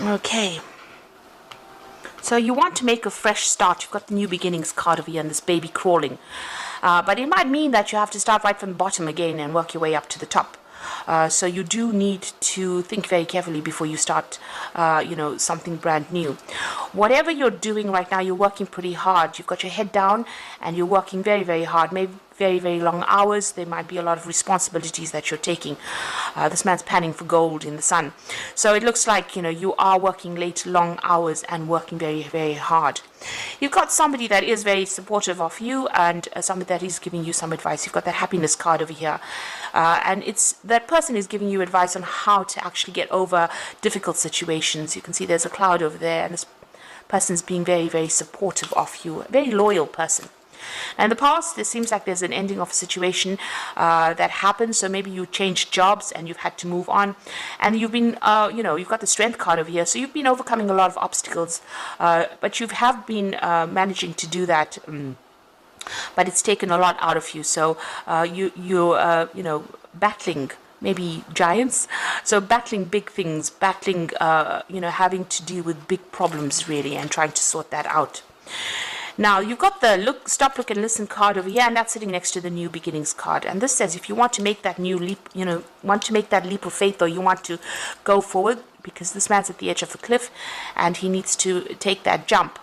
Okay. So you want to make a fresh start. You've got the new beginnings card over here and this baby crawling. But it might mean that you have to start right from the bottom again and work your way up to the top. So you do need to think very carefully before you start, something brand new. Whatever you're doing right now, you're working pretty hard. You've got your head down and you're working very, very hard. Maybe very, very long hours. There might be a lot of responsibilities that you're taking. This man's panning for gold in the sun. So it looks like, you are working late, long hours and working very, very hard. You've got somebody that is very supportive of you and somebody that is giving you some advice. You've got that happiness card over here. And it's that person is giving you advice on how to actually get over difficult situations. You can see there's a cloud over there and this person's being very, very supportive of you. A very loyal person. And in the past, it seems like there's an ending of a situation that happened. So maybe you changed jobs and you've had to move on. And you've been, you've got the strength card over here. So you've been overcoming a lot of obstacles. But you have been managing to do that. But it's taken a lot out of you. So you're battling maybe giants. So battling big things, battling, having to deal with big problems really and trying to sort that out. Now, you've got the stop, look, and listen card over here, and that's sitting next to the new beginnings card. And this says if you want to make that new leap, want to make that leap of faith, or you want to go forward, because this man's at the edge of the cliff, and he needs to take that jump.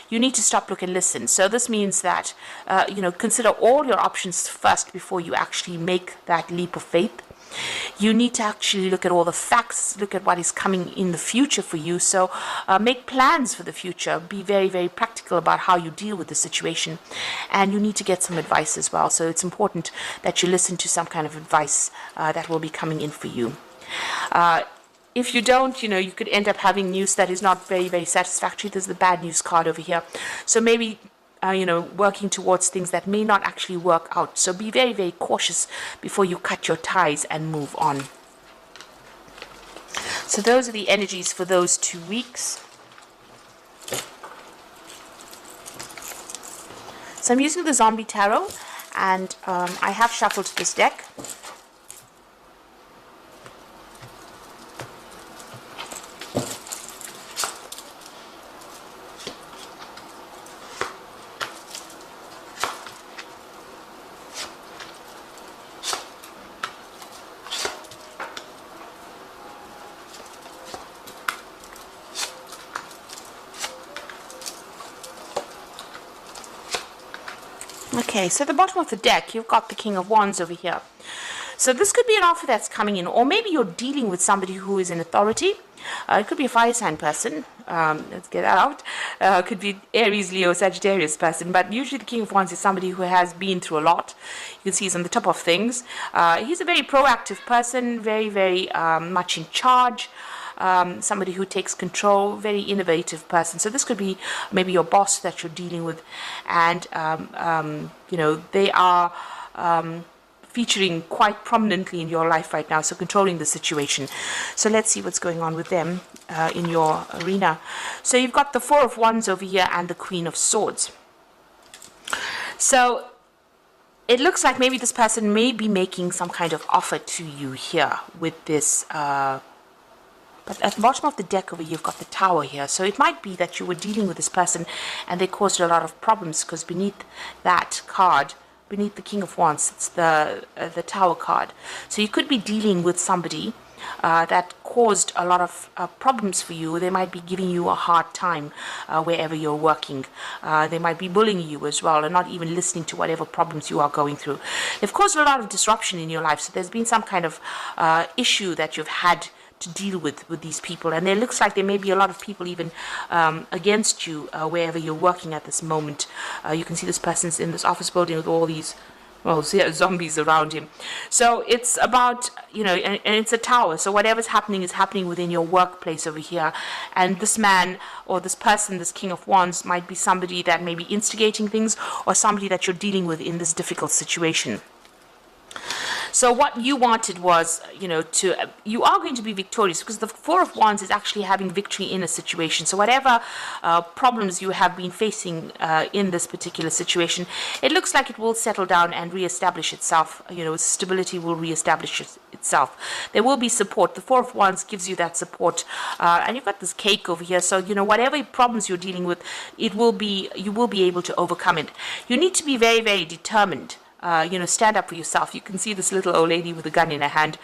You need to stop, look, and listen. So this means that, consider all your options first before you actually make that leap of faith. You need to actually look at all the facts, look at what is coming in the future for you. So make plans for the future. Be very, very practical about how you deal with the situation. And you need to get some advice as well. So it's important that you listen to some kind of advice that will be coming in for you. If you don't, you could end up having news that is not very, very satisfactory. There's the bad news card over here. So maybe working towards things that may not actually work out. So be very, very cautious before you cut your ties and move on. So those are the energies for those 2 weeks. So I'm using the Zombie Tarot, and I have shuffled this deck. Okay, so at the bottom of the deck, you've got the King of Wands over here. So this could be an offer that's coming in, or maybe you're dealing with somebody who is in authority. It could be a fire sign person. Let's get that out. It could be Aries, Leo, Sagittarius person. But usually the King of Wands is somebody who has been through a lot. You can see he's on the top of things. He's a very proactive person, very, very much in charge. Somebody who takes control, very innovative person. So this could be maybe your boss that you're dealing with, and they are featuring quite prominently in your life right now, so controlling the situation. So let's see what's going on with them in your arena. So you've got the Four of Wands over here and the Queen of Swords. So it looks like maybe this person may be making some kind of offer to you here with this but at the bottom of the deck over here, you've got the Tower here. So it might be that you were dealing with this person and they caused a lot of problems, because beneath that card, beneath the King of Wands, it's the Tower card. So you could be dealing with somebody that caused a lot of problems for you. They might be giving you a hard time wherever you're working. They might be bullying you as well and not even listening to whatever problems you are going through. They've caused a lot of disruption in your life. So there's been some kind of issue that you've had to deal with these people, and it looks like there may be a lot of people even against you wherever you're working at this moment. You can see this person's in this office building with all these zombies around him. So it's about, and it's a tower, so whatever's happening is happening within your workplace over here. And this man or this person, this King of Wands, might be somebody that may be instigating things, or somebody that you're dealing with in this difficult situation. So what you wanted was, you are going to be victorious, because the Four of Wands is actually having victory in a situation. So whatever problems you have been facing in this particular situation, it looks like it will settle down and reestablish itself. Stability will reestablish itself. There will be support. The Four of Wands gives you that support, and you've got this cake over here. So whatever problems you're dealing with, you will be able to overcome it. You need to be very, very determined. Stand up for yourself. You can see this little old lady with a gun in her hand.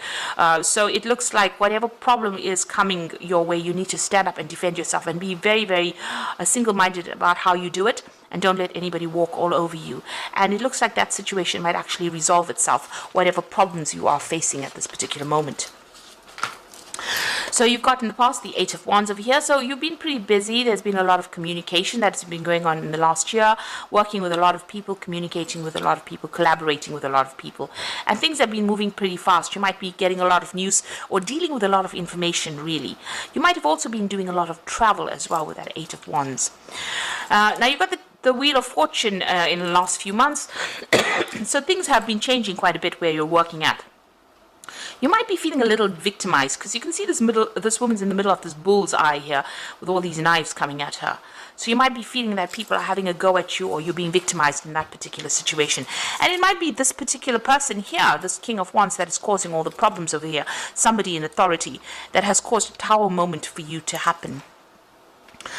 So it looks like whatever problem is coming your way, you need to stand up and defend yourself, and be very, very single-minded about how you do it, and don't let anybody walk all over you. And it looks like that situation might actually resolve itself, whatever problems you are facing at this particular moment. So you've got in the past the Eight of Wands over here. So you've been pretty busy. There's been a lot of communication that's been going on in the last year, working with a lot of people, communicating with a lot of people, collaborating with a lot of people. And things have been moving pretty fast. You might be getting a lot of news or dealing with a lot of information, really. You might have also been doing a lot of travel as well with that Eight of Wands. Now you've got the Wheel of Fortune in the last few months. So things have been changing quite a bit where you're working at. You might be feeling a little victimized, because you can see this woman's in the middle of this bull's eye here with all these knives coming at her. So you might be feeling that people are having a go at you, or you're being victimized in that particular situation. And it might be this particular person here, this King of Wands, that is causing all the problems over here. Somebody in authority that has caused a tower moment for you to happen.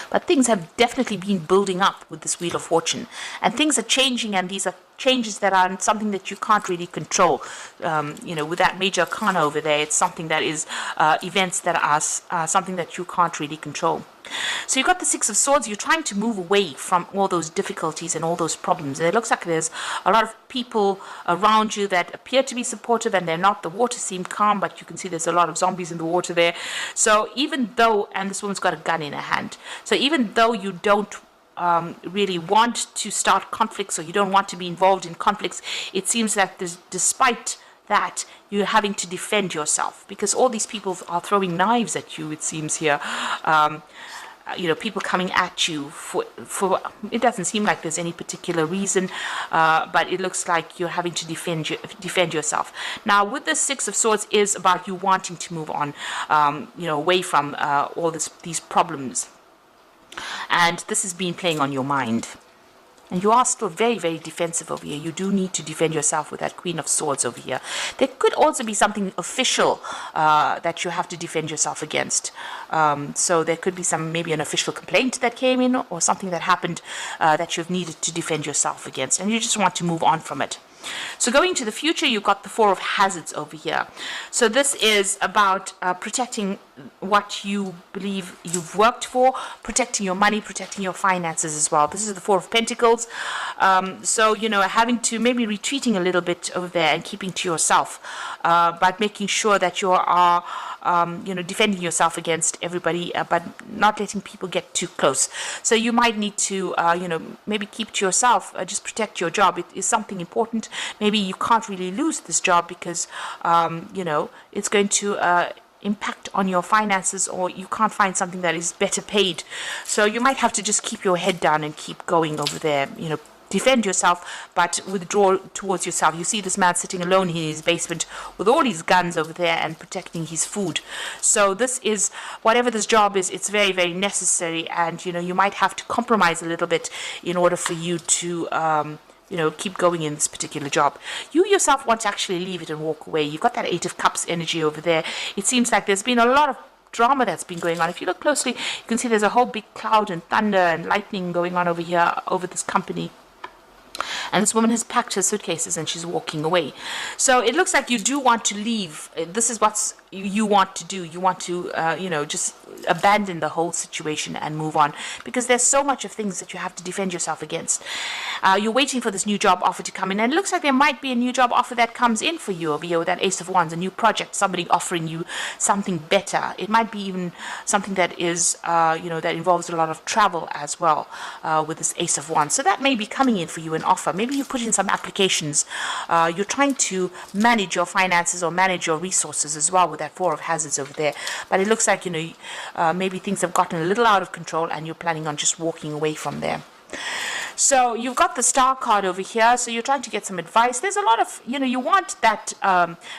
But things have definitely been building up with this Wheel of Fortune, and things are changing, and these are changes that are something that you can't really control. With that Major Arcana over there, it's something that is events that are something that you can't really control. So you've got the Six of Swords. You're trying to move away from all those difficulties and all those problems. And it looks like there's a lot of people around you that appear to be supportive, and they're not. The water seems calm, but you can see there's a lot of zombies in the water there. So even though, and this woman's got a gun in her hand, so even though you don't really want to start conflicts, or you don't want to be involved in conflicts, it seems that despite that, you're having to defend yourself, because all these people are throwing knives at you, it seems here. People coming at you for it doesn't seem like there's any particular reason, but it looks like you're having to defend yourself. Now, with the Six of Swords is about you wanting to move on, away from all these problems. And this has been playing on your mind. And you are still very, very defensive over here. You do need to defend yourself with that Queen of Swords over here. There could also be something official that you have to defend yourself against. So there could be maybe an official complaint that came in, or something that happened that you've needed to defend yourself against. And you just want to move on from it. So going to the future, you've got the Four of Hazards over here. So this is about protecting what you believe you've worked for, protecting your money, protecting your finances as well. This is the Four of Pentacles. So, having to maybe retreating a little bit over there and keeping to yourself, but making sure that you are defending yourself against everybody, but not letting people get too close. So you might need to, maybe keep to yourself, just protect your job. It is something important. Maybe you can't really lose this job because, it's going to impact on your finances, or you can't find something that is better paid. So you might have to just keep your head down and keep going over there, defend yourself, but withdraw towards yourself. You see this man sitting alone in his basement with all his guns over there and protecting his food. So this is, whatever this job is, it's very, very necessary, and you might have to compromise a little bit in order for you to keep going in this particular job. You yourself want to actually leave it and walk away. You've got that Eight of Cups energy over there. It seems like there's been a lot of drama that's been going on. If you look closely, you can see there's a whole big cloud and thunder and lightning going on over here, over this company. And this woman has packed her suitcases and she's walking away. So it looks like you do want to leave. This is what you want to do. You want to, just abandon the whole situation and move on, because there's so much of things that you have to defend yourself against. You're waiting for this new job offer to come in, and it looks like there might be a new job offer that comes in for you over here with that Ace of Wands, a new project, somebody offering you something better. It might be even something that is, that involves a lot of travel as well, with this Ace of Wands. So that may be coming in for you, an offer. Maybe you put in some applications. You're trying to manage your finances or manage your resources as well with that Four of Hazards over there. But it looks like, maybe things have gotten a little out of control and you're planning on just walking away from there. So you've got the star card over here. So you're trying to get some advice. There's a lot of, you want that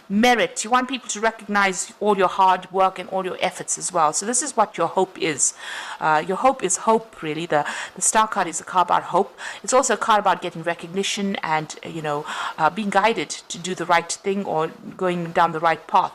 merit. You want people to recognize all your hard work and all your efforts as well. So this is what your hope is. Your hope is hope, really. The star card is a card about hope. It's also a card about getting recognition and, being guided to do the right thing or going down the right path.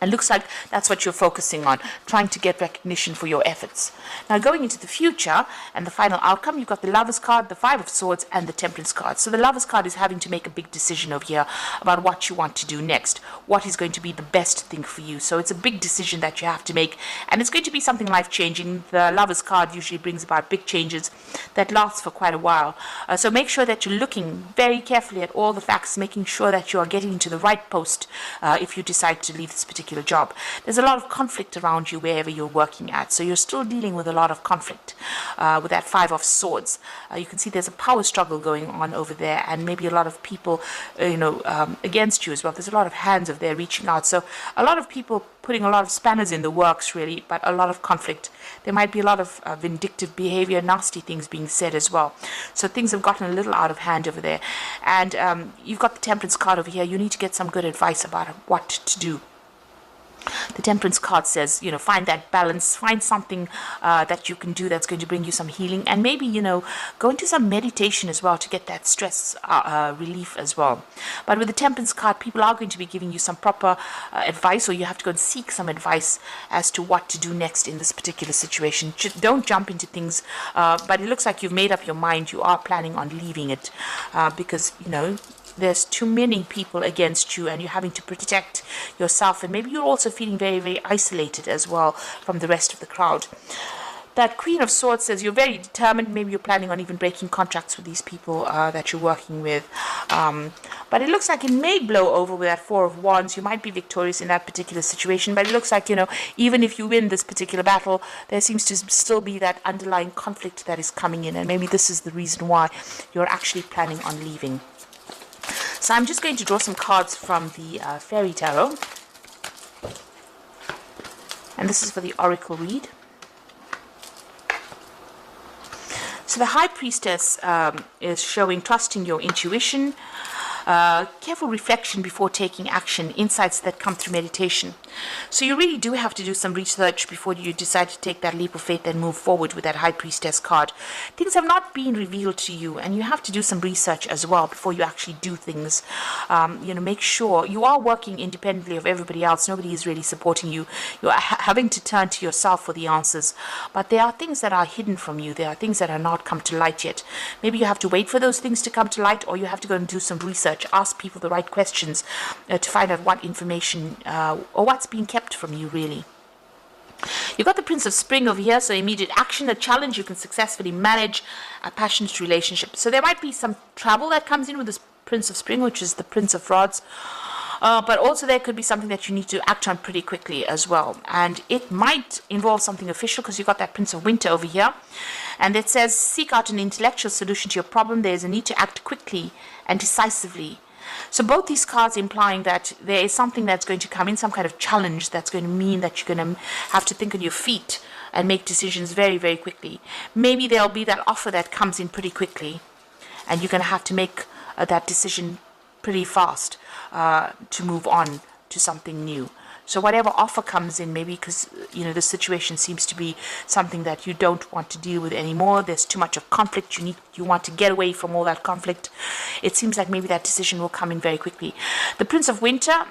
And looks like that's what you're focusing on, trying to get recognition for your efforts. Now, going into the future and the final outcome, you've got the Lovers card, the Five of Swords, and the Temperance card. So the Lovers card is having to make a big decision over here about what you want to do next, what is going to be the best thing for you. So it's a big decision that you have to make, and it's going to be something life-changing. The Lovers card usually brings about big changes that last for quite a while. So make sure that you're looking very carefully at all the facts, making sure that you are getting into the right post if you decide to leave this particular job. There's a lot of conflict around you wherever you're working at, so you're still dealing with a lot of conflict with that Five of Swords. You can see there's a power struggle going on over there, and maybe a lot of people against you as well. There's a lot of hands over there reaching out, so a lot of people putting a lot of spanners in the works, really, but a lot of conflict. There might be a lot of vindictive behavior, nasty things being said as well. So things have gotten a little out of hand over there. And you've got the Temperance card over here. You need to get some good advice about what to do. The Temperance card says, find that balance, find something that you can do that's going to bring you some healing, and maybe, go into some meditation as well to get that stress relief as well. But with the Temperance card, people are going to be giving you some proper advice, or you have to go and seek some advice as to what to do next in this particular situation. Don't jump into things, but it looks like you've made up your mind. You are planning on leaving it because, there's too many people against you, and you're having to protect yourself, and maybe you're also feeling very, very isolated as well from the rest of the crowd. That Queen of Swords says you're very determined. Maybe you're planning on even breaking contracts with these people that you're working with. But it looks like it may blow over with that Four of Wands. You might be victorious in that particular situation, but it looks like, even if you win this particular battle, there seems to still be that underlying conflict that is coming in, and maybe this is the reason why you're actually planning on leaving. So I'm just going to draw some cards from the Fairy Tarot. And this is for the Oracle read. So the High Priestess is showing trusting your intuition, careful reflection before taking action, insights that come through meditation. So you really do have to do some research before you decide to take that leap of faith and move forward with that High Priestess card. Things have not been revealed to you, and you have to do some research as well before you actually do things. Make sure you are working independently of everybody else. Nobody is really supporting you. You're having to turn to yourself for the answers. But there are things that are hidden from you. There are things that are not come to light yet. Maybe you have to wait for those things to come to light, or you have to go and do some research. Ask people the right questions to find out what information or what's being kept from you, really. You've got the Prince of Spring over here, so immediate action, a challenge you can successfully manage, a passionate relationship. So there might be some travel that comes in with this Prince of Spring, which is the Prince of Rods. But also there could be something that you need to act on pretty quickly as well. And it might involve something official, because you've got that Prince of Winter over here. And it says, seek out an intellectual solution to your problem. There's a need to act quickly and decisively. So both these cards implying that there is something that's going to come in, some kind of challenge that's going to mean that you're going to have to think on your feet and make decisions very, very quickly. Maybe there'll be that offer that comes in pretty quickly, and you're going to have to make that decision pretty fast to move on to something new. So whatever offer comes in, maybe because, the situation seems to be something that you don't want to deal with anymore. There's too much of conflict. You want to get away from all that conflict. It seems like maybe that decision will come in very quickly. The Prince of Winter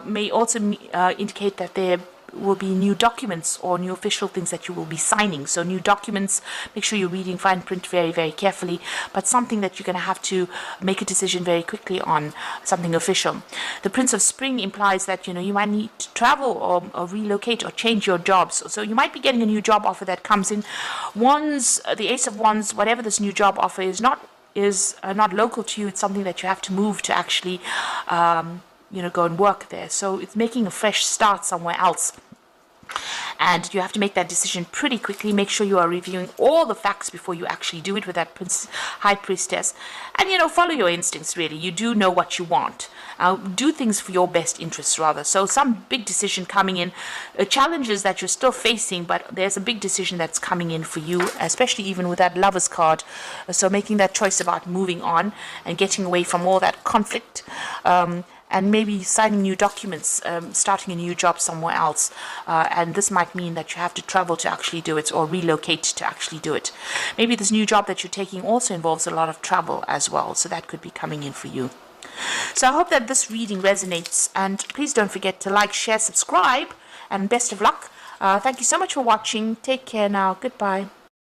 may also indicate that there will be new documents or new official things that you will be signing. So new documents, make sure you're reading fine print very, very carefully, but something that you're going to have to make a decision very quickly on, something official. The Prince of Spring implies that, you might need to travel or relocate or change your jobs. So you might be getting a new job offer that comes in. The Ace of Wands, whatever this new job offer is not local to you. It's something that you have to move to actually go and work there. So it's making a fresh start somewhere else. And you have to make that decision pretty quickly. Make sure you are reviewing all the facts before you actually do it with that high priestess. And, follow your instincts, really. You do know what you want. Do things for your best interests, rather. So some big decision coming in, challenges that you're still facing, but there's a big decision that's coming in for you, especially even with that Lover's card. So making that choice about moving on and getting away from all that conflict. And maybe signing new documents, starting a new job somewhere else. And this might mean that you have to travel to actually do it, or relocate to actually do it. Maybe this new job that you're taking also involves a lot of travel as well, so that could be coming in for you. So I hope that this reading resonates, and please don't forget to like, share, subscribe, and best of luck. Thank you so much for watching. Take care now. Goodbye.